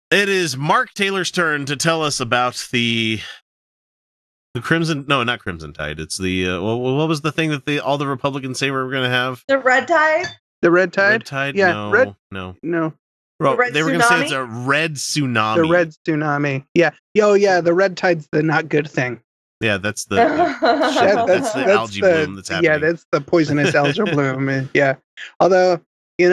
It is Mark Taylor's turn to tell us about the Crimson. No, not Crimson Tide. It's the what was the thing that all the Republicans say we were going to have? The Red Tide. The Red Tide. Red Tide. Yeah. No. Well, they were going to say it's a red tsunami. The red tsunami. Yeah. Oh, yeah. The red tide's the not good thing. Yeah, that's the algae bloom that's happening. Yeah, that's the poisonous algae bloom. Yeah. Although, red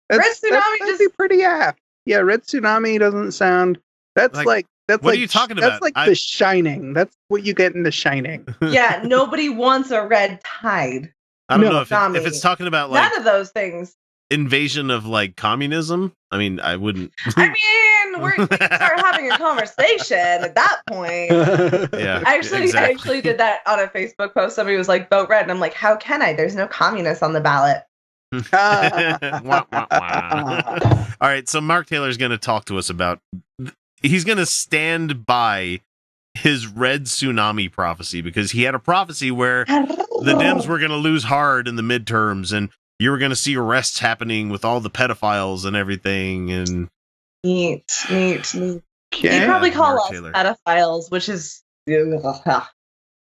tsunami that'd be pretty apt. Yeah, red tsunami doesn't sound. That's like what are you talking about? That's like The Shining. That's what you get in The Shining. Yeah, nobody wants a red tide. I don't know if it's talking about like none of those things. Invasion of like communism. I mean, I wouldn't. I mean, we can start having a conversation at that point. Yeah, I actually did that on a Facebook post. Somebody was like, "Vote red," and I'm like, "How can I? There's no communists on the ballot." Wah, wah, wah. All right, so Mark Taylor's going to talk to us about. He's going to stand by his red tsunami prophecy because he had a prophecy where the Dems were going to lose hard in the midterms and you were going to see arrests happening with all the pedophiles and everything. And neat. Okay. They probably call Mark us Taylor. pedophiles, which is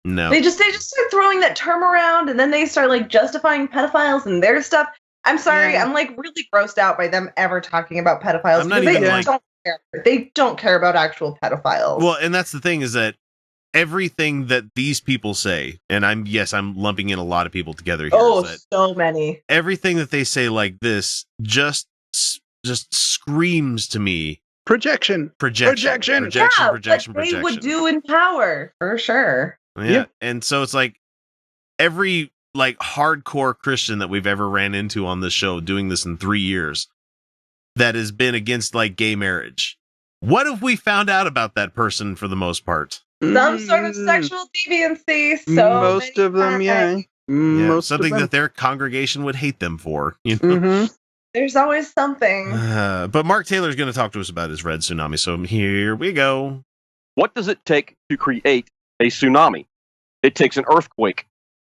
No, they just start throwing that term around, and then they start like justifying pedophiles and their stuff. I'm sorry, I'm like really grossed out by them ever talking about pedophiles. I'm not even don't care. They don't care about actual pedophiles. Well, and that's the thing is that everything that these people say, and I'm lumping in a lot of people together here. Oh, so many. Everything that they say like this just screams to me projection. But they would do in power for sure. Yeah. And so it's like every like hardcore Christian that we've ever ran into on this show doing this in 3 years that has been against like gay marriage. What if we found out about that person for the most part? Some sort of sexual deviancy. So most of them, most something that their congregation would hate them for. You know? There's always something. But Mark Taylor's going to talk to us about his red tsunami. So here we go. What does it take to create a tsunami? It takes an earthquake.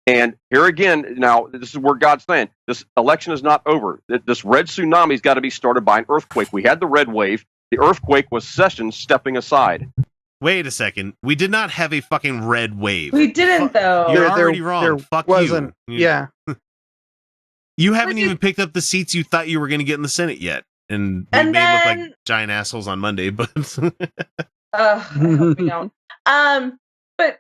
And here again, now, this is where God's saying, this election is not over. This red tsunami's got to be started by an earthquake. We had the red wave. The earthquake was Sessions stepping aside. Wait a second. We did not have a fucking red wave. We didn't, though. You're already wrong. Fuck wasn't. you. Yeah. You haven't even picked up the seats you thought you were going to get in the Senate yet. And we may look like giant assholes on Monday, but... I hope we don't. But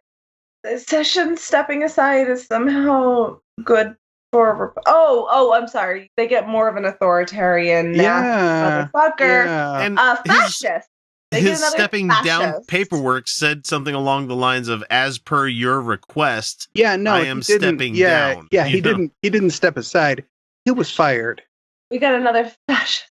Sessions stepping aside is somehow good for... I'm sorry. They get more of an authoritarian motherfucker. Yeah. And fascist. His stepping down paperwork said something along the lines of, as per your request, I am stepping down. Yeah, he didn't step aside. He was fired. We got another fascist.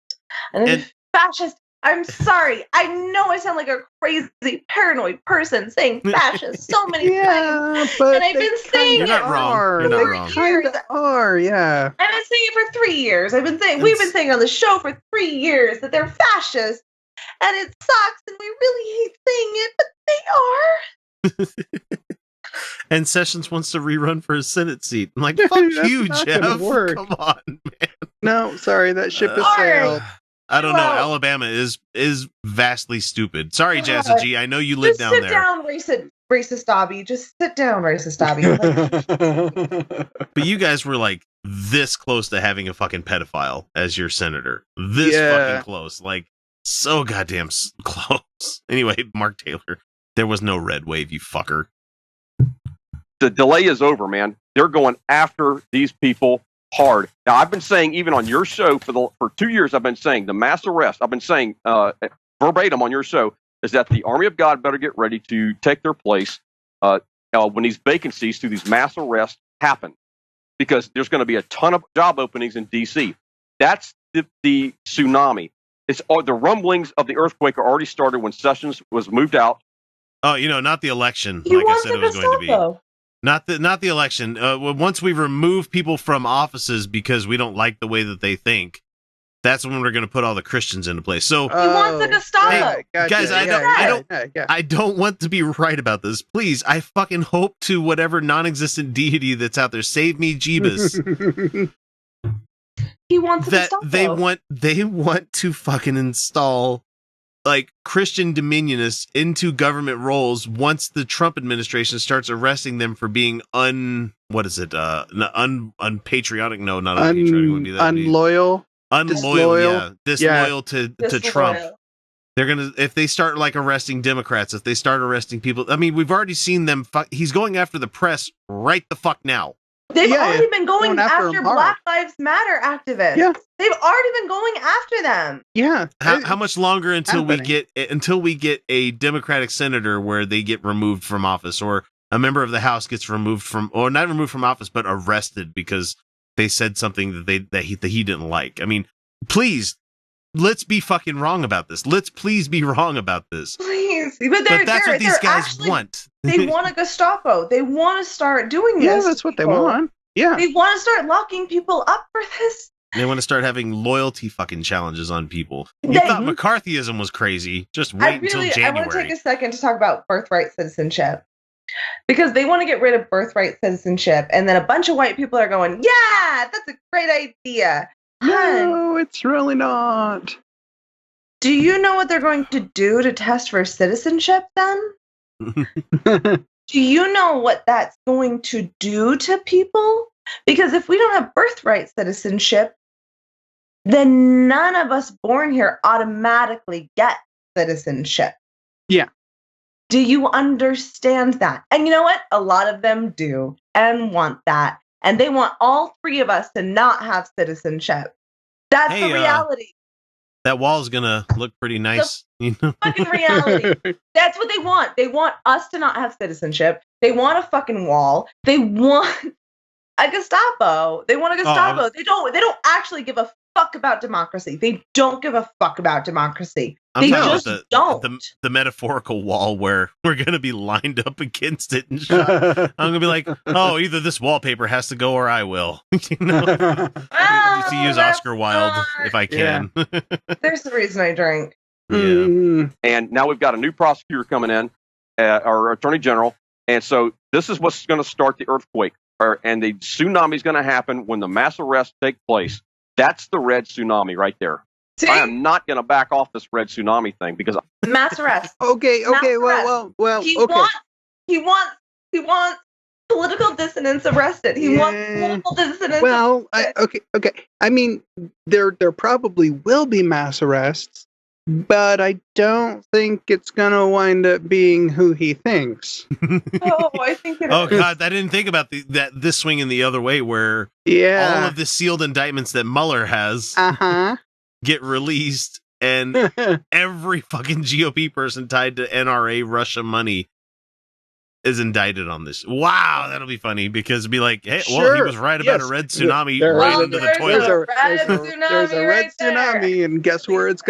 Fascist. I'm sorry. I know I sound like a crazy, paranoid person saying fascist so many times. But and I've been saying You're not wrong. You're not wrong. Yeah. I've been saying it for 3 years. We've been saying on the show for 3 years that they're fascist. And it sucks, and we really hate saying it, but they are. And Sessions wants to rerun for his Senate seat. I'm like, fuck you, Jeff. Come on, man. No, sorry, that ship has sailed. I don't know. Alabama is vastly stupid. Sorry, Jazza G. I know you live down there. Sit down, racist Dobby. Just sit down, racist Dobby. But you guys were like this close to having a fucking pedophile as your senator. This fucking close. Like, so goddamn close. Anyway, Mark Taylor, there was no red wave, you fucker. The delay is over, man. They're going after these people hard. Now, I've been saying, even on your show for 2 years, I've been saying the mass arrest. I've been saying verbatim on your show is that the Army of God better get ready to take their place when these vacancies through these mass arrests happen, because there's going to be a ton of job openings in D.C. That's the tsunami. It's the rumblings of the earthquake are already started when Sessions was moved out. Oh, not the election, like I said it was going to be. Not the election. Once we remove people from offices because we don't like the way that they think, that's when we're going to put all the Christians into place. So he wants the Gestapo. Hey, guys, I don't want to be right about this. Please, I fucking hope to whatever non-existent deity that's out there, save me, Jeebus. He wants that they want to fucking install like Christian dominionists into government roles once the Trump administration starts arresting them for being unpatriotic. No, not unpatriotic. Would be that unloyal. Disloyal to Trump. They're gonna, if they start like arresting Democrats, if they start arresting people. I mean, we've already seen them. He's going after the press right the fuck now. They've already been going after Black Lives Matter activists. Yeah. They've already been going after them. Yeah. How much longer until we get a Democratic senator where they get removed from office, or a member of the House gets removed from, or not removed from office, but arrested because they said something that he didn't like? I mean, please, let's be fucking wrong about this. Let's please be wrong about this. Please. But that's what these guys want. They want a Gestapo. They want to start doing this. Yeah, that's what they want. Yeah. They want to start locking people up for this. They want to start having loyalty fucking challenges on people. You thought McCarthyism was crazy. Just wait until January. I want to take a second to talk about birthright citizenship. Because they want to get rid of birthright citizenship. And then a bunch of white people are going, yeah, that's a great idea. No, it's really not. Do you know what they're going to do to test for citizenship then? Do you know what that's going to do to people? Because if we don't have birthright citizenship, then none of us born here automatically get citizenship. Yeah. Do you understand that? And you know what? A lot of them do and want that. And they want all three of us to not have citizenship. That's the reality. That wall is going to look pretty nice. Fucking reality. That's what they want. They want us to not have citizenship. They want a fucking wall. They want a Gestapo. They want a Gestapo. They don't actually give a fuck about democracy. They don't give a fuck about democracy. They just don't. The metaphorical wall where we're going to be lined up against it and shot. I'm going to be like, oh, either this wallpaper has to go or I will. You know? I used to use Oscar Wilde if I can. Yeah. There's the reason I drink. Yeah. And now we've got a new prosecutor coming in, our attorney general. And so this is what's going to start the earthquake. And the tsunami is going to happen when the mass arrests take place. That's the red tsunami right there. See? I am not going to back off this red tsunami thing because mass arrest. Okay. Well. He wants political dissidents arrested. He wants political dissidents. Well, okay. I mean, there probably will be mass arrests, but I don't think it's going to wind up being who he thinks. I think it is. Oh God, I didn't think about this swinging the other way, where all of the sealed indictments that Mueller has get released, and every fucking GOP person tied to NRA Russia money is indicted on this. Wow, that'll be funny because it'd be like, hey, well, he was right about a red tsunami right into the toilet. There's a red tsunami, and guess where it's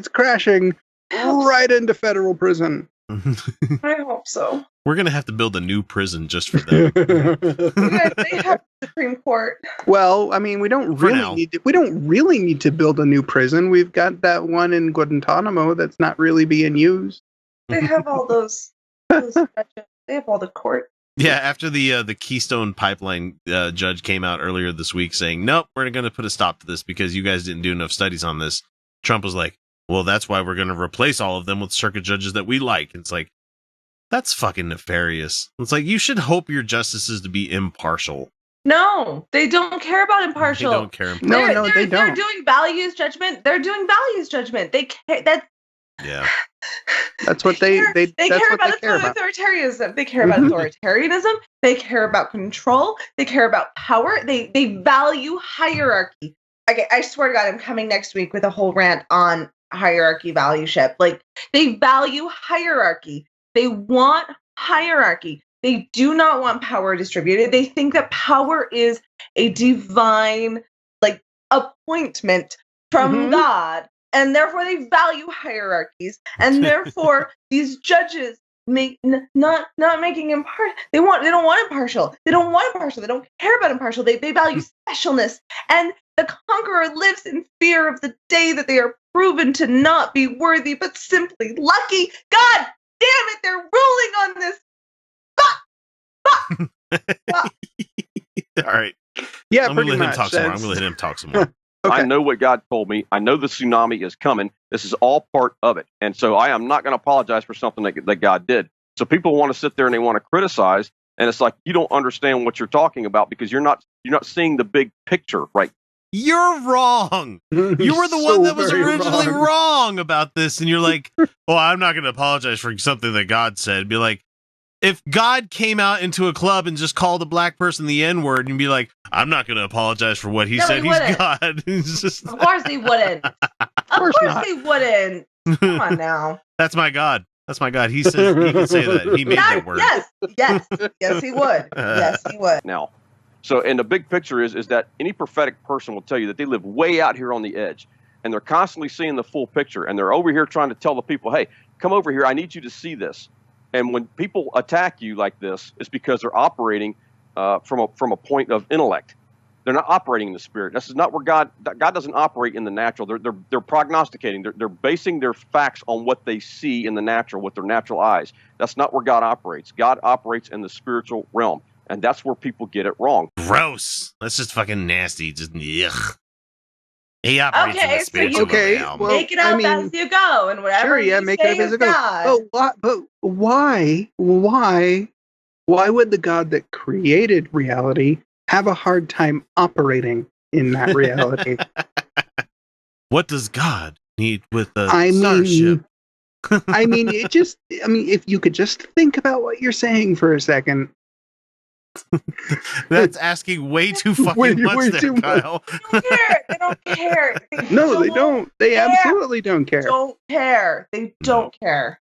crashing? Right into federal prison. I hope so. We're gonna have to build a new prison just for them. They have the Supreme Court. Well, I mean, we don't really need to build a new prison. We've got that one in Guantanamo that's not really being used. They have all those judges. They have all the court. Yeah, after the Keystone Pipeline judge came out earlier this week saying, nope, we're going to put a stop to this because you guys didn't do enough studies on this. Trump was like, well, that's why we're going to replace all of them with circuit judges that we like. And it's like, that's fucking nefarious. It's like, you should hope your justices to be impartial. No, they don't care about impartial. They don't care. No, they don't. They're doing values judgment. They care. Yeah. That's what they care about. Authoritarianism. They care about authoritarianism. They care about control. They care about power. They value hierarchy. Okay, I swear to God, I'm coming next week with a whole rant on hierarchy valueship. Like, they value hierarchy. They want hierarchy. They do not want power distributed. They think that power is a divine, like, appointment from God. And therefore, they value hierarchies, and therefore, these judges not making impartial. They don't want impartial. They don't want impartial. They don't care about impartial. They value specialness, and the conqueror lives in fear of the day that they are proven to not be worthy, but simply lucky. God damn it! They're ruling on this. All right. Yeah, I'm gonna let him talk some more. Okay. I know what God told me. I know the tsunami is coming. This is all part of it. And so I am not going to apologize for something that God did. So people want to sit there and they want to criticize. And it's like, you don't understand what you're talking about because you're not seeing the big picture, right? You're wrong. You were the one that was originally wrong about this. And you're like, well, I'm not going to apologize for something that God said. Be like, if God came out into a club and just called a black person the N-word and be like, I'm not going to apologize for what he said. He's God. It's just... Of course he wouldn't. Of course he wouldn't. Come on now. That's my God. That's my God. He says he can say that. He made that word. Yes, he would. Yes, he would. Now, so, and the big picture is that any prophetic person will tell you that they live way out here on the edge, and they're constantly seeing the full picture, and they're over here trying to tell the people, hey, come over here. I need you to see this. And when people attack you like this, it's because they're operating from a point of intellect. They're not operating in the spirit. This is not where God doesn't operate in the natural. They're prognosticating. They're basing their facts on what they see in the natural with their natural eyes. That's not where God operates. God operates in the spiritual realm, and that's where people get it wrong. Gross. That's just fucking nasty. Just yuck. He operates in the So spiritual realm. well, make it up as you go, and whatever. Sure, make it up as you go. God. But why would the God that created reality have a hard time operating in that reality? What does God need with a starship? I mean, if you could just think about what you're saying for a second. That's asking way too fucking much there, Kyle. They don't care. They don't. They absolutely don't care. They don't care.